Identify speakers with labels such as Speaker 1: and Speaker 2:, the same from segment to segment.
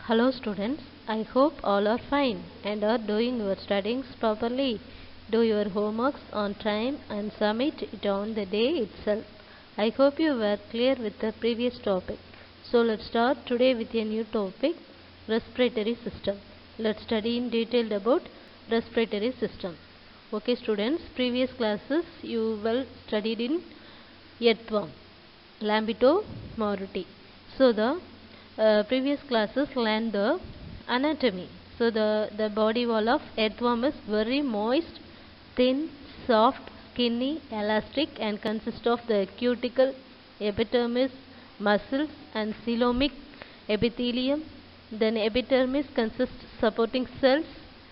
Speaker 1: Hello students, I hope all are fine and are doing your studies properly. Do your homeworks on time and submit it on the day itself. I hope you were clear with the previous topic. So let's start today with a new topic, respiratory system. Let's study in detail about respiratory system. Okay students, previous classes you well studied in earthworm, Lambito Moruti. So the previous classes learned the anatomy. So the body wall of earthworm is very moist, thin, soft, skinny, elastic and consists of the cuticle, epidermis, muscles and coelomic epithelium. Then epidermis consists supporting cells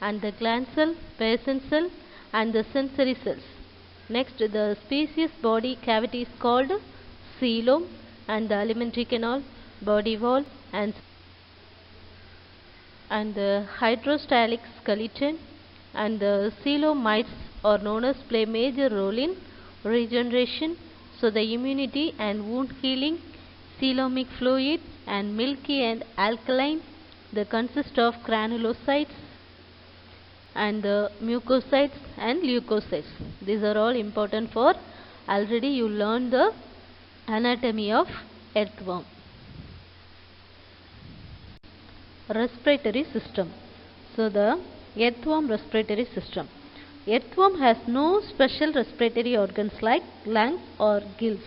Speaker 1: and the gland cell, patient cell and the sensory cells. Next, the species body cavity is called coelom and the alimentary canal, body wall and the hydrostatic skeleton and the coelomites are known as play major role in regeneration. So the immunity and wound healing, coelomic fluid and milky and alkaline, they consist of granulocytes and the mucocytes and leukocytes. These are all important for already you learned the anatomy of earthworm. Respiratory system. So the earthworm respiratory system. Earthworm has no special respiratory organs like lungs or gills.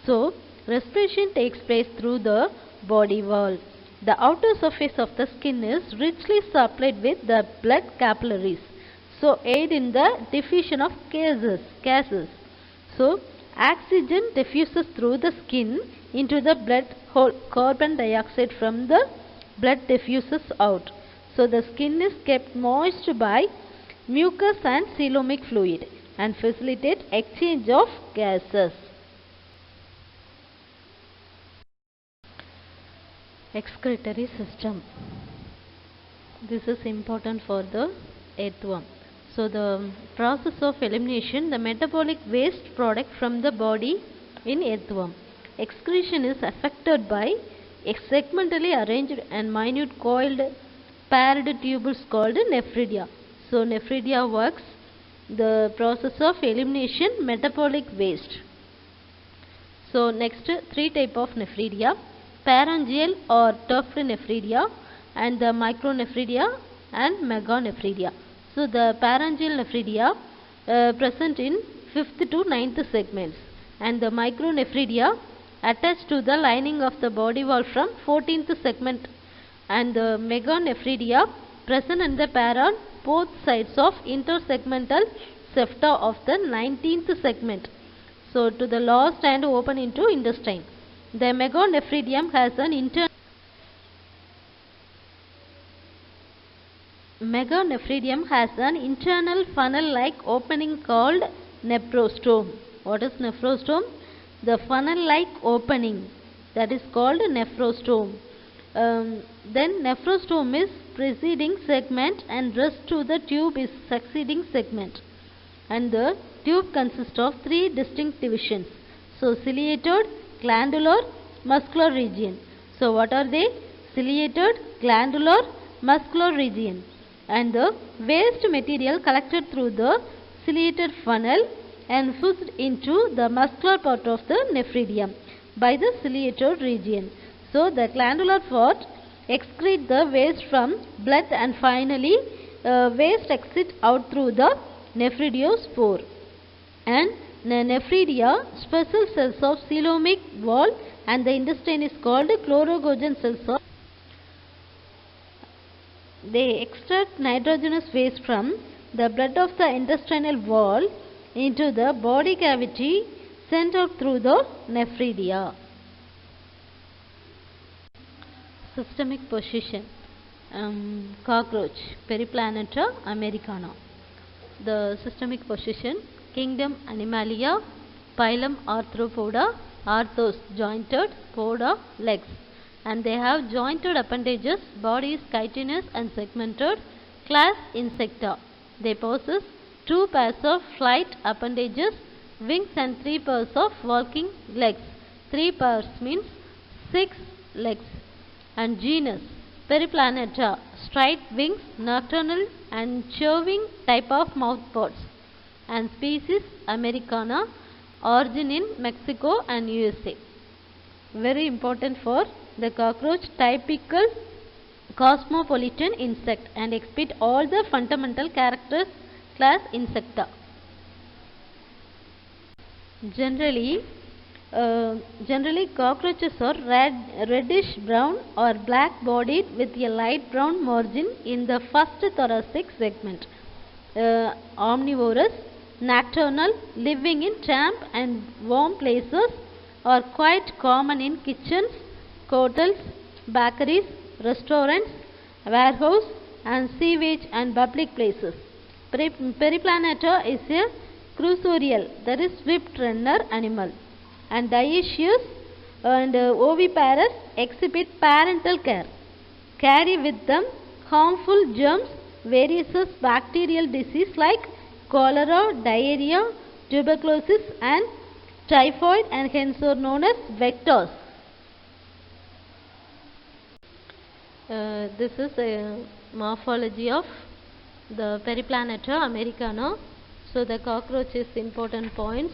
Speaker 1: So respiration takes place through the body wall. The outer surface of the skin is richly supplied with the blood capillaries, so aid in the diffusion of gases. So oxygen diffuses through the skin into the blood, carbon dioxide from the blood diffuses out. So the skin is kept moist by mucus and coelomic fluid and facilitate exchange of gases. Excretory system. This is important for the earthworm. So the process of elimination, the metabolic waste product from the body in earthworm. Excretion is affected by segmentally arranged and minute coiled paired tubules called nephridia. So nephridia works the process of elimination metabolic waste. So next, three type of nephridia: pharyngeal or tuft nephridia and the micronephridia and meganephridia. So the pharyngeal nephridia present in 5th to 9th segments and the micronephridia attached to the lining of the body wall from 14th segment and the meganephridia present in the pair on both sides of intersegmental septa of the 19th segment. So to the last and open into intestine. The meganephridium has an internal funnel-like opening called nephrostome. What is nephrostome? The funnel-like opening, that is called nephrostome. Then nephrostome is preceding segment and rest to the tube is succeeding segment. And the tube consists of three distinct divisions. So ciliated, glandular, muscular region. So what are they? Ciliated, glandular, muscular region. And the waste material collected through the ciliated funnel and fused into the muscular part of the nephridium by the ciliated region. So the glandular part excrete the waste from blood and finally waste exit out through the nephridiospore. And the nephridia special cells of coelomic wall and the intestine is called chlorogogen cells. They extract nitrogenous waste from the blood of the intestinal wall into the body cavity sent out through the nephridia. Systemic position. Cockroach, Periplaneta americana. The systemic position: kingdom Animalia, phylum Arthropoda, arthros jointed, poda legs, and they have jointed appendages, body is chitinous and segmented. Class Insecta. They possess 2 pairs of flight appendages, wings and 3 pairs of walking legs. 3 pairs means 6 legs. And genus Periplaneta, straight wings, nocturnal and chirping type of mouthparts. And species Americana, origin in Mexico and USA. Very important for the cockroach, typical cosmopolitan insect and exhibit all the fundamental characters class Insecta. Generally cockroaches are reddish brown or black bodied with a light brown margin in the first thoracic segment. Omnivorous, nocturnal, living in damp and warm places, are quite common in kitchens, hotels, bakeries, restaurants, warehouse and sewage and public places. Periplaneta is a crucial, that is swift runner animal, and dioecious and oviparous exhibit parental care, carry with them harmful germs, various bacterial disease like cholera, diarrhea, tuberculosis and typhoid, and hence are known as vectors. This is a morphology of the Periplaneta americana. So the cockroach is important points.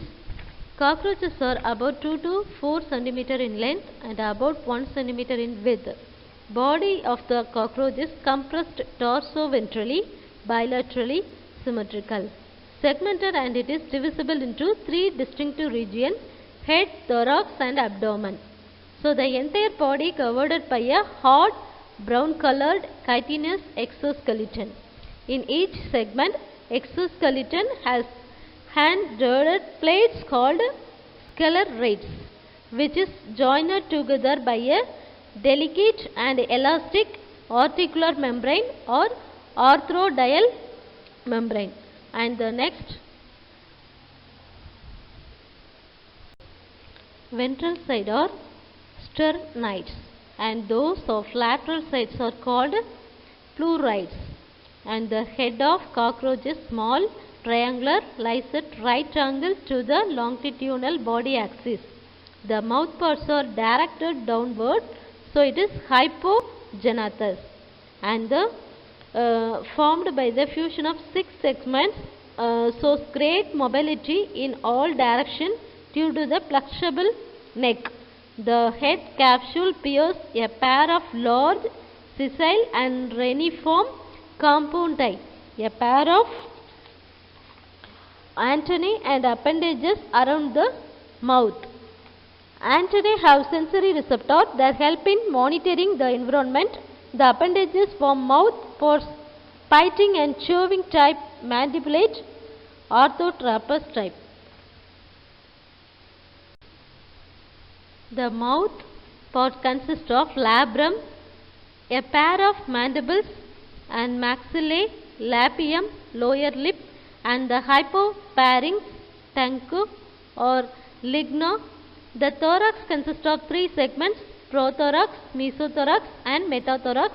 Speaker 1: Cockroaches are about 2 to 4 cm in length and about 1 cm in width. Body of the cockroach is compressed torso-ventrally, bilaterally symmetrical, segmented, and it is divisible into 3 distinctive regions: head, thorax and abdomen. So the entire body covered by a hard brown colored chitinous exoskeleton. In each segment, exoskeleton has hand-girded plates called sclerates, which is joined together by a delicate and elastic articular membrane or arthrodial membrane. And the next, ventral side are sternites, and those of lateral sides are called pleurites. And the head of cockroach is small, triangular, lies at right angle to the longitudinal body axis. The mouth parts are directed downward, so it is hypognathous, and formed by the fusion of 6 segments, shows great mobility in all directions due to the flexible neck. The head capsule bears a pair of large sessile and reniform compondi, a pair of antennae and appendages around the mouth. Antennae have sensory receptors that help in monitoring the environment. The appendages form mouth pores, biting and chewing type mandibulate, orthotrapeus type. The mouth part consists of labrum, a pair of mandibles, and maxillae, labium, lower lip, and the hypopharynx, tongue or ligna. The thorax consists of 3 segments: prothorax, mesothorax and metathorax.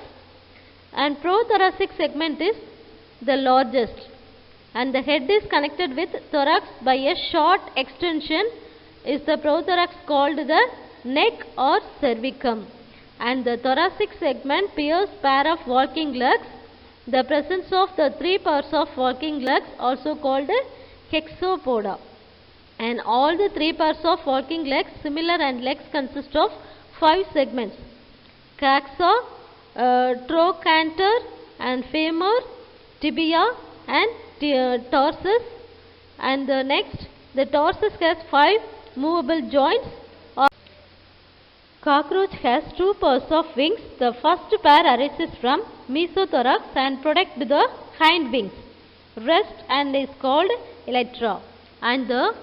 Speaker 1: And prothoracic segment is the largest, and the head is connected with thorax by a short extension is the prothorax called the neck or cervicum. And the thoracic segment bears pair of walking legs. The presence of the 3 pairs of walking legs also called hexapoda. And all the 3 pairs of walking legs, similar and legs consist of 5 segments: coxa, trochanter and femur, tibia and tarsus. And the next, the tarsus has 5 movable joints. Cockroach has 2 pairs of wings. The first pair arises from mesothorax and protect the hind wings, rest, and is called elytra. And the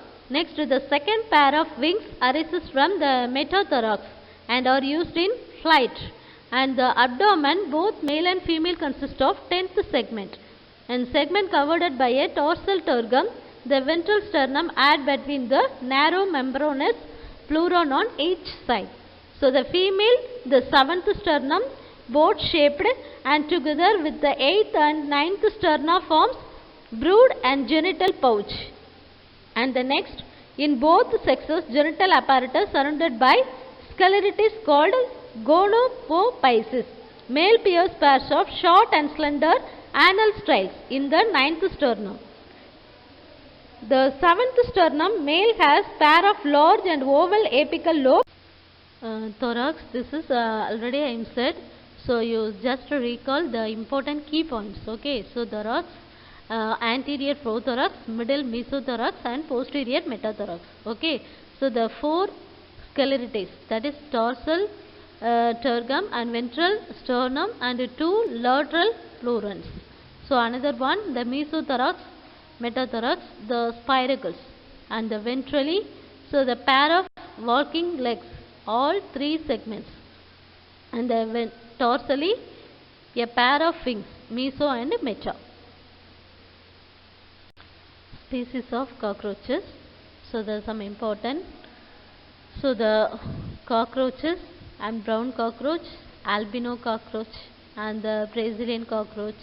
Speaker 1: second pair of wings arises from the metathorax and are used in flight. And the abdomen, both male and female, consist of 10th segment, and segment covered by a dorsal tergum. The ventral sternum add between the narrow membranous pleuron on each side. So the female, the 7th sternum, boat shaped, and together with the 8th and 9th sterna forms brood and genital pouch. And the next, in both sexes, genital apparatus surrounded by scleritis called gonopophysis. Male bears pairs of short and slender anal styles in the 9th sternum. The 7th sternum, male has pair of large and oval apical lobes. Thorax, this is already I said. So you just recall the important key points. Okay, so thorax, anterior prothorax, middle mesothorax and posterior metathorax. Okay, so the 4 sclerites, that is dorsal tergum and ventral sternum and 2 lateral pleurons. So another one, the mesothorax, metathorax, the spiracles, and the ventrally, so the pair of walking legs, all 3 segments, and the dorsally a pair of wings, meso and meta. Species of cockroaches. So there are some important. So the cockroaches and brown cockroach, albino cockroach, and the Brazilian cockroach,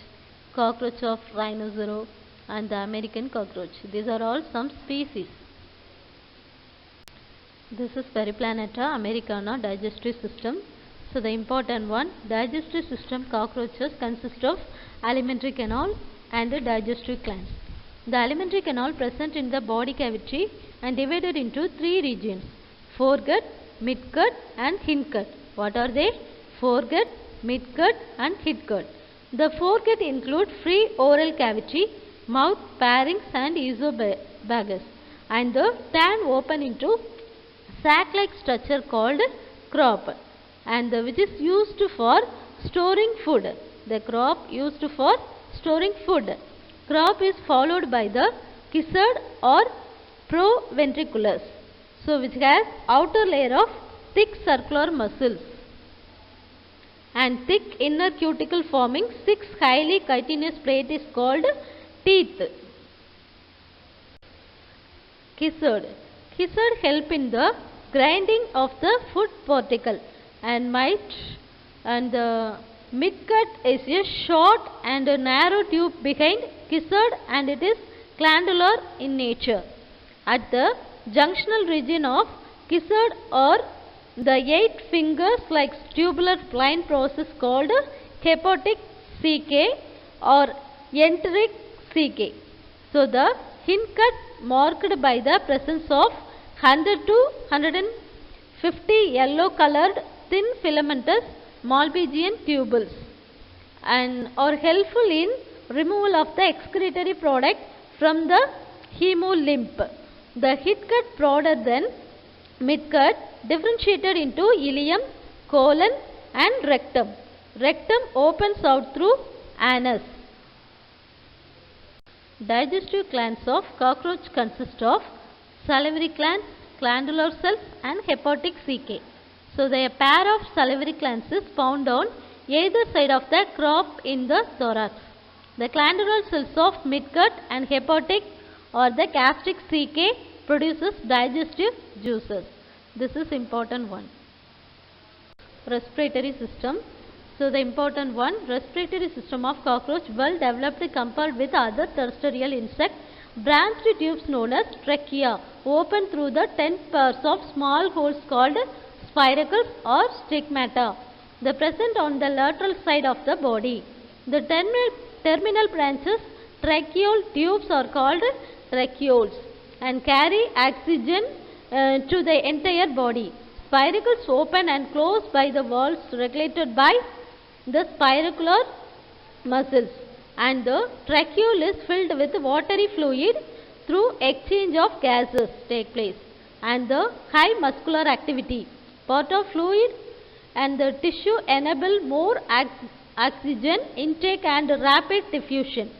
Speaker 1: cockroach of rhinoceros, and the American cockroach. These are all some species. This is Periplaneta americana digestive system. So the important one, digestive system cockroaches consist of alimentary canal and the digestive glands. The alimentary canal present in the body cavity and divided into 3 regions: foregut, midgut and hindgut. What are they? Foregut, midgut and hindgut. The foregut include free oral cavity, mouth, pharynx and esophagus, and the tan open into sac-like structure called crop, and which is used for storing food. The crop used for storing food. Crop is followed by the gizzard or proventriculus, so which has outer layer of thick circular muscles and thick inner cuticle forming 6 highly chitinous plate is called teeth. Gizzard. Gizzard help in the grinding of the food particle and the midgut is a short and a narrow tube behind gizzard and it is glandular in nature. At the junctional region of gizzard or the 8 fingers like tubular spline process called hepatic CK or enteric CK. So the hindgut marked by the presence of 100 to 150 yellow colored thin filamentous Malpighian tubules and are helpful in removal of the excretory product from the hemolymph. The hindgut broader than midgut, differentiated into ileum, colon and rectum. Rectum opens out through anus. Digestive glands of cockroach consist of salivary glands, glandular cells and hepatic CK. So the pair of salivary glands is found on either side of the crop in the thorax. The glandular cells of midgut and hepatic or the gastric CK produces digestive juices. This is important one. Respiratory system. So the important one, respiratory system of cockroach well developed compared with other terrestrial insects. Branched tubes known as trachea open through the 10 pairs of small holes called spiracles or stigmata. They present on the lateral side of the body. The terminal branches tracheal tubes are called tracheoles and carry oxygen to the entire body. Spiracles open and close by the walls regulated by the spiracular muscles, and the tracheole is filled with watery fluid through exchange of gases take place and the high muscular activity. Part of fluid and the tissue enable more oxygen intake and rapid diffusion.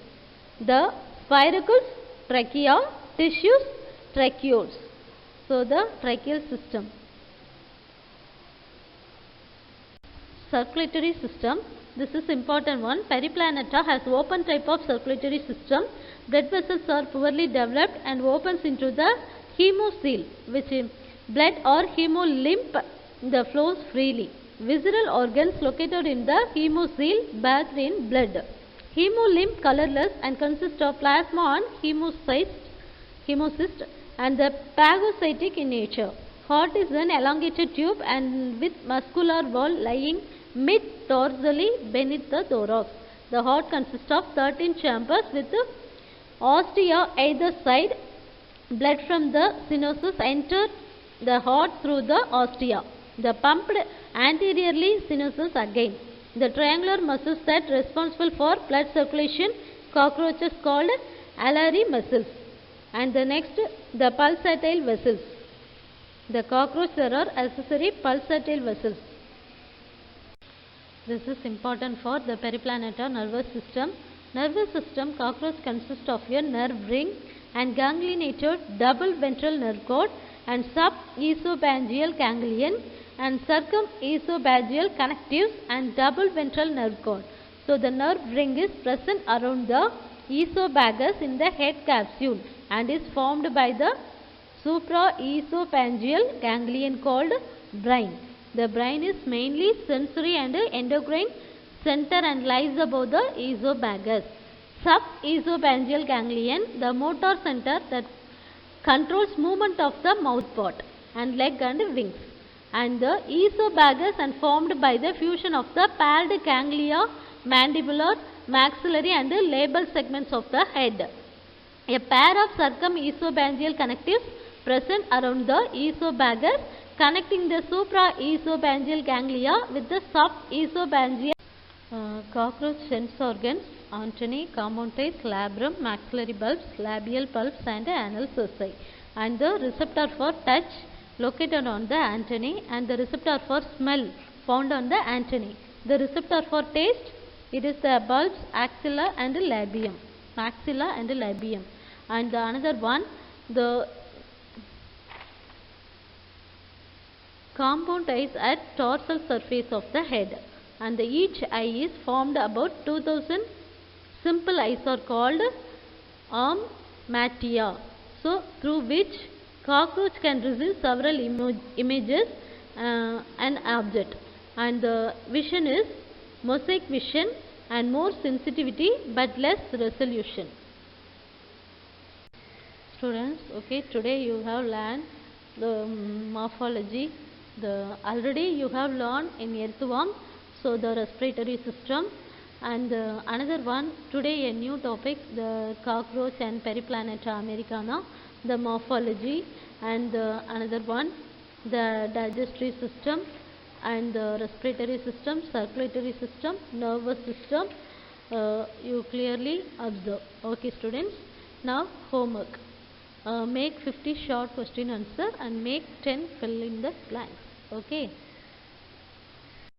Speaker 1: The spiracles, trachea, tissues, tracheoles. So the tracheal system. Circulatory system. This is important one. Periplaneta has open type of circulatory system. Blood vessels are poorly developed and opens into the hemocoel, which is blood or hemolymph that flows freely. Visceral organs located in the hemocoel bathed in blood. Hemolymph colorless and consists of plasma and hemocyst and the phagocytic in nature. Heart is an elongated tube and with muscular wall lying mid-dorsally beneath the thorax. The heart consists of 13 chambers with ostia either side. Blood from the sinuses enter the heart through the ostia. The pumped anteriorly sinuses again. The triangular muscles that responsible for blood circulation, cockroaches called alari muscles. And the next, the pulsatile vessels. The cockroach there are accessory pulsatile vessels. This is important for the periplanetar nervous system. Nervous system, cockroach consists of a nerve ring and ganglionated double ventral nerve cord and sub-esophageal ganglion and circumesophageal connectives and double ventral nerve cord. So the nerve ring is present around the esophagus in the head capsule and is formed by the supraesophageal ganglion called brain. The brain is mainly sensory and endocrine center and lies above the esophagus. Sub-esophageal ganglion, the motor center that controls movement of the mouth part and leg and wings. And the esophagus and formed by the fusion of the paired ganglia, mandibular, maxillary and labial segments of the head. A pair of circumesophageal connectives present around the esophagus connecting the supraesophageal ganglia with the sub-esophageal. Cockroach sense organs: antennae, compound-eyes, labrum, maxillary bulbs, labial bulbs and anal cerci. And the receptor for touch located on the antennae and the receptor for smell found on the antennae. The receptor for taste, it is the bulbs, axilla and labium. Maxilla and labium. And the another one, the compound eyes at dorsal surface of the head. And each eye is formed about 2000 simple eyes are called armatia. So through which cockroach can receive several images and object. And the vision is mosaic vision and more sensitivity but less resolution. Students, okay, today you have learned the morphology. Already you have learned in earthworm, so the respiratory system, and another one today a new topic, the cockroach and Periplanetar americana, the morphology, and another one the digestive system and the respiratory system, circulatory system, nervous system. You clearly observe. Okay students, now homework. Make 50 short question answer and make 10 fill in the blanks. Okay.